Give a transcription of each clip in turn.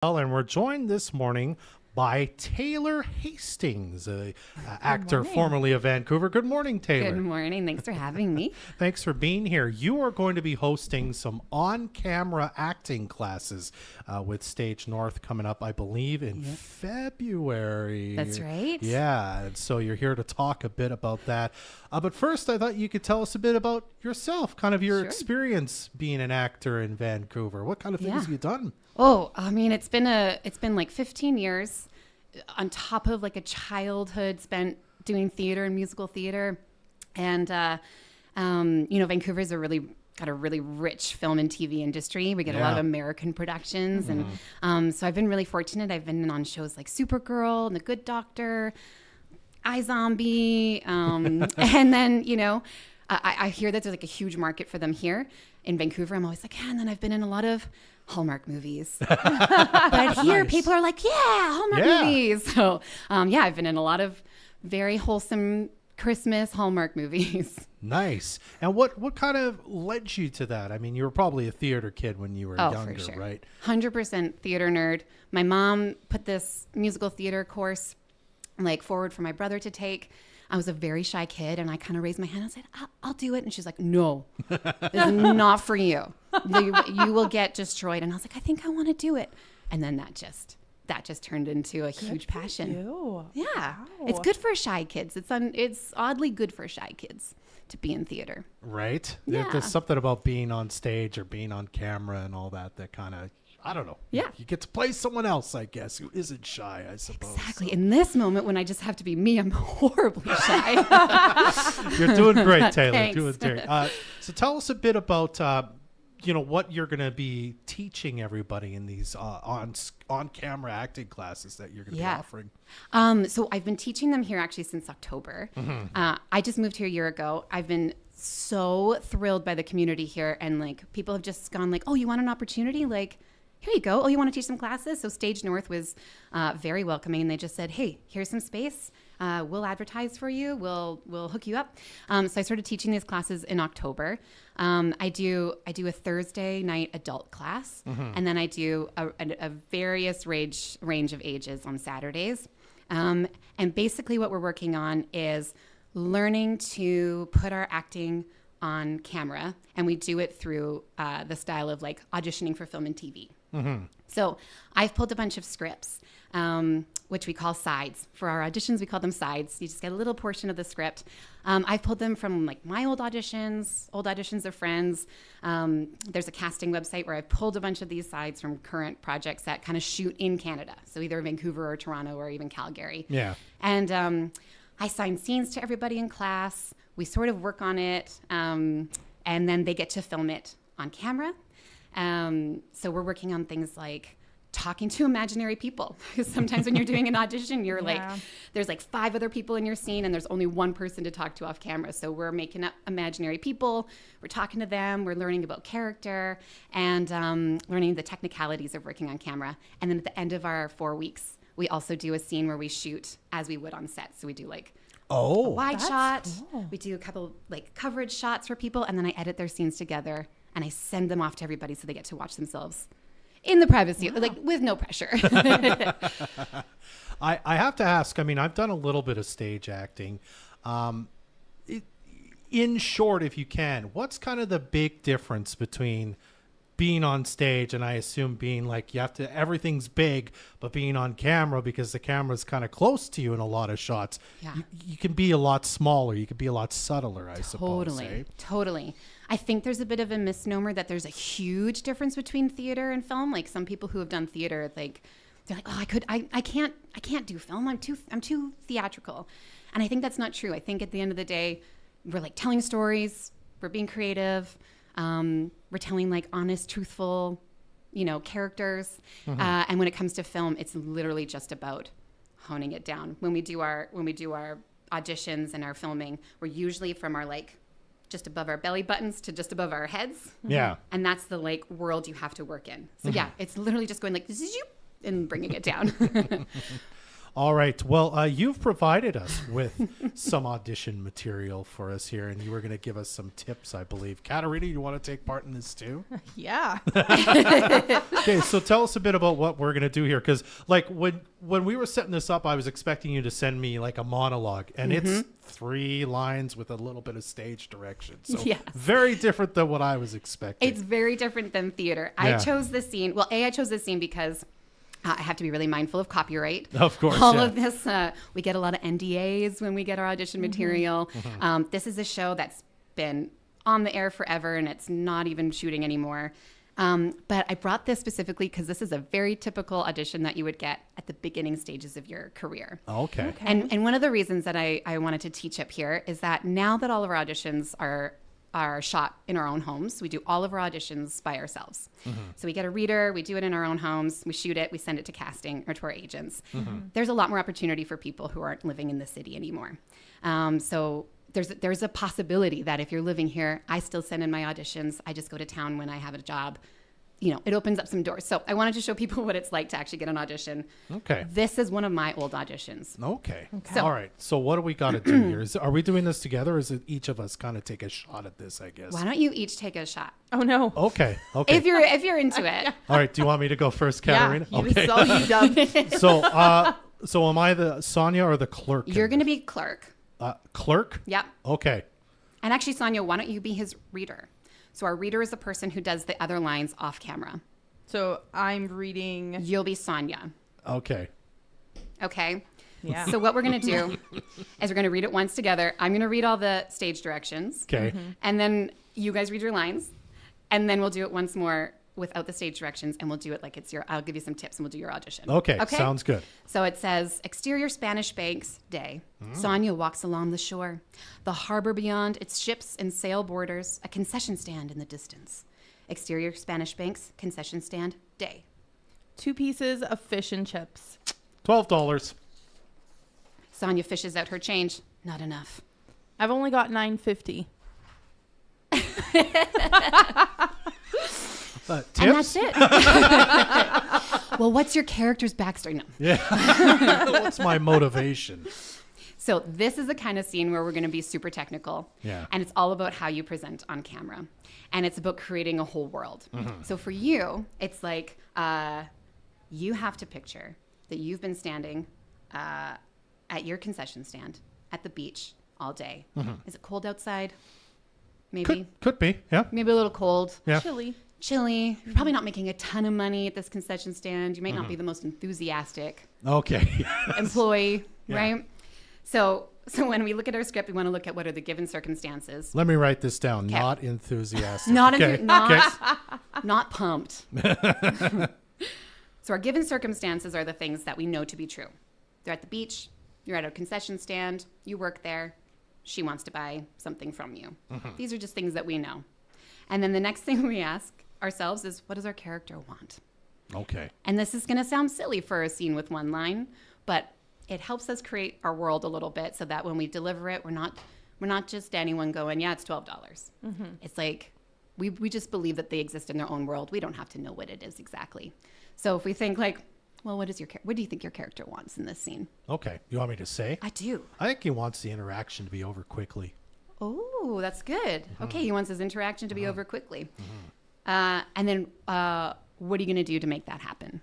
And we're joined this morning by Taylor Hastings, actor formerly of Vancouver. Good morning, Taylor. Good morning. Thanks for having me. Thanks for being here. You are going to be hosting some on-camera acting classes with Stage North coming up, I believe, in February. That's right. Yeah, and so you're here to talk a bit about that. But first, I thought you could tell us a bit about yourself, kind of your experience being an actor in Vancouver. What kind of things have you done? Oh, I mean, it's been like 15 years on top of like a childhood spent doing theater and musical theater. And, Vancouver's got a really rich film and TV industry. We get a lot of American productions. And so I've been really fortunate. I've been on shows like Supergirl and The Good Doctor, iZombie. And then, I hear that there's like a huge market for them here in Vancouver. I'm always like, and then I've been in a lot of Hallmark movies. But here people are like, Hallmark movies. So, I've been in a lot of very wholesome Christmas Hallmark movies. Nice. And what kind of led you to that? I mean, you were probably a theater kid when you were younger, for sure. Right? 100% theater nerd. My mom put this musical theater course forward for my brother to take. I was a very shy kid, and I kind of raised my hand and said, I'll do it. And she's like, no, this is not for you. You will get destroyed. And I was like, I think I want to do it. And then that just turned into a huge passion. Yeah. Wow. It's good for shy kids. It's oddly good for shy kids to be in theater. Right. Yeah. There's something about being on stage or being on camera and all that kind of, I don't know. Yeah. You get to play someone else, I guess, who isn't shy, I suppose. Exactly. So. In this moment when I just have to be me, I'm horribly shy. You're doing great, Taylor. Thanks. Doing great. So tell us a bit about, what you're going to be teaching everybody in these on-camera acting classes that you're going to be offering. So I've been teaching them here actually since October. Mm-hmm. I just moved here a year ago. I've been so thrilled by the community here. And people have just gone oh, you want an opportunity? Here you go. Oh, you want to teach some classes? So Stage North was very welcoming. And they just said, hey, here's some space. We'll advertise for you. We'll hook you up. So I started teaching these classes in October. I do a Thursday night adult class. Mm-hmm. And then I do a various range of ages on Saturdays. And basically what we're working on is learning to put our acting on camera. And we do it through the style of auditioning for film and TV. Mm-hmm. So I've pulled a bunch of scripts, which we call sides. For our auditions, we call them sides. You just get a little portion of the script. I've pulled them from my old auditions of friends. There's a casting website where I've pulled a bunch of these sides from current projects that kind of shoot in Canada. So either Vancouver or Toronto or even Calgary. Yeah. And I assign scenes to everybody in class. We sort of work on it. And then they get to film it on camera. So we're working on things like talking to imaginary people. Because sometimes when you're doing an audition, you're there's 5 other people in your scene and there's only one person to talk to off camera. So we're making up imaginary people. We're talking to them. We're learning about character and learning the technicalities of working on camera. And then at the end of our 4 weeks, we also do a scene where we shoot as we would on set. So we do a wide shot. Cool. We do a couple coverage shots for people, and then I edit their scenes together and I send them off to everybody so they get to watch themselves in the privacy, with no pressure. I have to ask, I mean, I've done a little bit of stage acting. In short, if you can, what's kind of the big difference between being on stage and I assume being you have to, everything's big, but being on camera because the camera's kind of close to you in a lot of shots, you can be a lot smaller. You can be a lot subtler, I suppose. Totally. I think there's a bit of a misnomer that there's a huge difference between theater and film. Some people who have done theater, they're oh, I can't do film. I'm too theatrical. And I think that's not true. I think at the end of the day, we're telling stories, we're being creative, we're telling honest, truthful, characters. Mm-hmm. And when it comes to film, it's literally just about honing it down. When we do our auditions and our filming, we're usually from our just above our belly buttons to just above our heads. Yeah. And that's the world you have to work in. So it's literally just going this is you and bringing it down. All right. Well, you've provided us with some audition material for us here, and you were going to give us some tips, I believe. Katarina, you want to take part in this too? Yeah. Okay, so tell us a bit about what we're going to do here, because like when we were setting this up, I was expecting you to send me like a monologue, and it's 3 lines with a little bit of stage direction. So Yes. very different than what I was expecting. It's very different than theater. Yeah. I chose this scene. Well, I chose this scene because I have to be really mindful of copyright. Of course, All yeah. of this, we get a lot of NDAs when we get our audition material. This is a show that's been on the air forever, and it's not even shooting anymore. But I brought this specifically because this is a very typical audition that you would get at the beginning stages of your career. Okay. And one of the reasons that I wanted to teach up here is that now that all of our auditions are shot in our own homes, we do all of our auditions by ourselves. So we get a reader, we do it in our own homes, we shoot it, we send it to casting or to our agents. There's a lot more opportunity for people who aren't living in the city anymore. So there's a possibility that if you're living here, I still send in my auditions. I just go to town when I have a job. You know, it opens up some doors. So I wanted to show people what it's like to actually get an audition. Okay. This is one of my old auditions. Okay. So- All right. So what do we got to do here? Are we doing this together, or is it each of us kind of take a shot at this, I guess? Why don't you each take a shot? Oh no. Okay. Okay. If you're into it. All right. Do you want me to go first, Katarina? Yeah, this is all you done. So am I the Sonia or the clerk? You're going to be clerk. Clerk? Yep. Okay. And actually, Sonia, why don't you be his reader? So our reader is the person who does the other lines off camera. So I'm reading. You'll be Sonia. Okay. Okay? Yeah. So what we're going to do is we're going to read it once together. I'm going to read all the stage directions. Okay. And then you guys read your lines. And then we'll do it once more without the stage directions. And we'll do it like it's I'll give you some tips and we'll do your audition. Okay. Sounds good. So it says, exterior Spanish Banks Day. Sonia walks along the shore. The harbor beyond, its ships and sail borders, a concession stand in the distance. Exterior Spanish Banks, concession stand, day. 2 pieces of fish and chips. $12. Sonia fishes out her change. Not enough. I've only got $9.50. Tips? And that's it. Well, what's your character's backstory? No. Yeah. What's my motivation? So this is the kind of scene where we're going to be super technical. Yeah. And it's all about how you present on camera. And it's about creating a whole world. So for you, it's like you have to picture that you've been standing at your concession stand at the beach all day. Is it cold outside? Maybe. Could be. Yeah. Maybe a little cold. Yeah. Chilly. You're probably not making a ton of money at this concession stand. You might not be the most enthusiastic Okay. employee, Yeah. right? So when we look at our script, we want to look at what are the given circumstances. Let me write this down. Okay. Not enthusiastic. Not okay. not pumped. So our given circumstances are the things that we know to be true. They're at the beach. You're at a concession stand. You work there. She wants to buy something from you. These are just things that we know. And then the next thing we ask ourselves is, what does our character want? Okay. And this is going to sound silly for a scene with one line, but it helps us create our world a little bit so that when we deliver it, we're not just anyone going, yeah, it's $12. It's like we just believe that they exist in their own world. We don't have to know what it is exactly. So if we think like, well, what do you think your character wants in this scene? Okay. You want me to say? I do. I think he wants the interaction to be over quickly. Oh, that's good. Okay, he wants his interaction to be over quickly. And then what are you going to do to make that happen?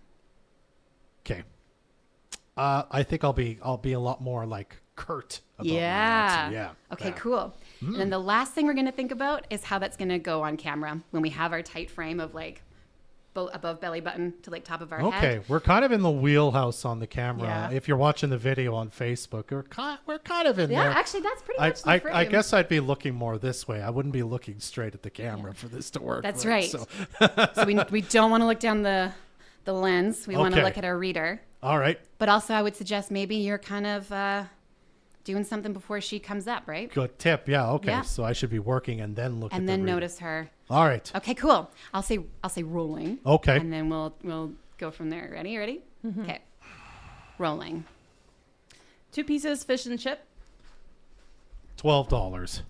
Okay. I think I'll be a lot more like curt about my Yeah. answer. Yeah. Okay, Yeah. cool. And then the last thing we're going to think about is how that's going to go on camera when we have our tight frame of like above belly button to like top of our head. Okay, we're kind of in the wheelhouse on the camera. Yeah. If you're watching the video on Facebook, we're kind of in Yeah, there. actually, that's pretty much the frame. I guess I'd be looking more this way. I wouldn't be looking straight at the camera for this to work. That's right. So, So we don't want to look down the lens. We want to Okay. look at our reader. all right, But also, I would suggest maybe you're kind of doing something before she comes up, right? good tip. Yeah, okay. Yeah. So I should be working and then look at And the then reader. notice her. All right. Okay, cool. I'll say rolling. Okay. And then we'll go from there. Ready? Okay. Rolling. 2 pieces fish and chip. $12.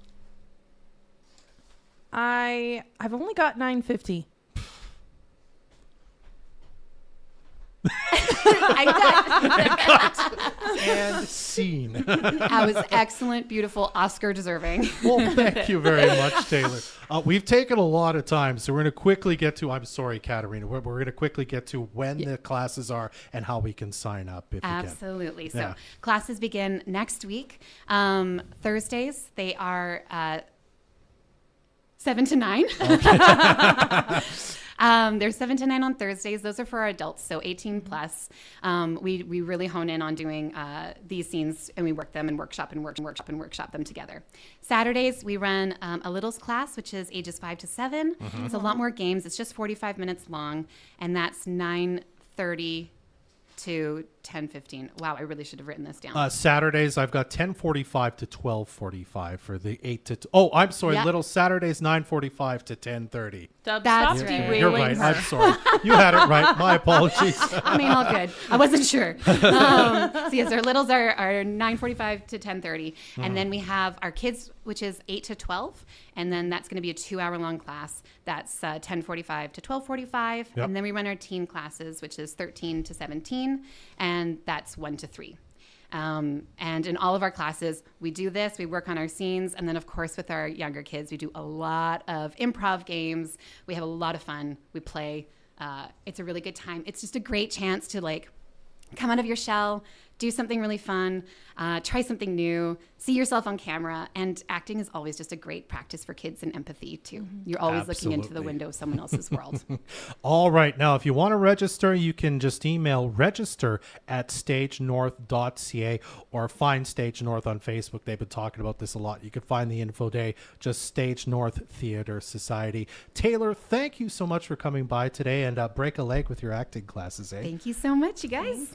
I've only got $9.50. And scene. That was excellent, beautiful, Oscar deserving. Well, thank you very much, Taylor. We've taken a lot of time, so we're going to quickly get to, I'm sorry, Katerina, we're going to quickly get to when the classes are and how we can sign up if you can. Absolutely. So Yeah. classes begin next week. Thursdays, they are 7 to 9. They're 7 to 9 on Thursdays. Those are for our adults, so 18 plus. We really hone in on doing these scenes, and we work them and workshop them together. Saturdays, we run a littles class, which is ages 5 to 7. It's a lot more games. It's just 45 minutes long, and that's 9:30 to 10:15. Wow, I really should have written this down. Saturdays, I've got 10:45 to 12:45 for the 8 to... Oh, I'm sorry, Yeah. little Saturdays, 9:45 to 10:30. Dub, That's stop right. derailing You're right. her. I'm sorry. You had it right. My apologies. I mean, all good. I wasn't sure. So yes, our littles are 9:45 to 10:30, and then we have our kids, which is 8 to 12, and then that's going to be a 2-hour-long class. That's 10:45 to 12:45, Yep. and then we run our teen classes, which is 13 to 17, and that's 1 to 3. And in all of our classes, we do this, we work on our scenes. And then, of course, with our younger kids, we do a lot of improv games. We have a lot of fun. We play. It's a really good time. It's just a great chance to like come out of your shell, do something really fun, try something new, see yourself on camera. And acting is always just a great practice for kids and empathy, too. You're always looking into the Absolutely. window of someone else's world. All right. Now, if you want to register, you can just email register@stagenorth.ca or find Stage North on Facebook. They've been talking about this a lot. You can find the info day, just Stage North Theater Society. Taylor, thank you so much for coming by today and break a leg with your acting classes, eh? Thank you so much, you guys.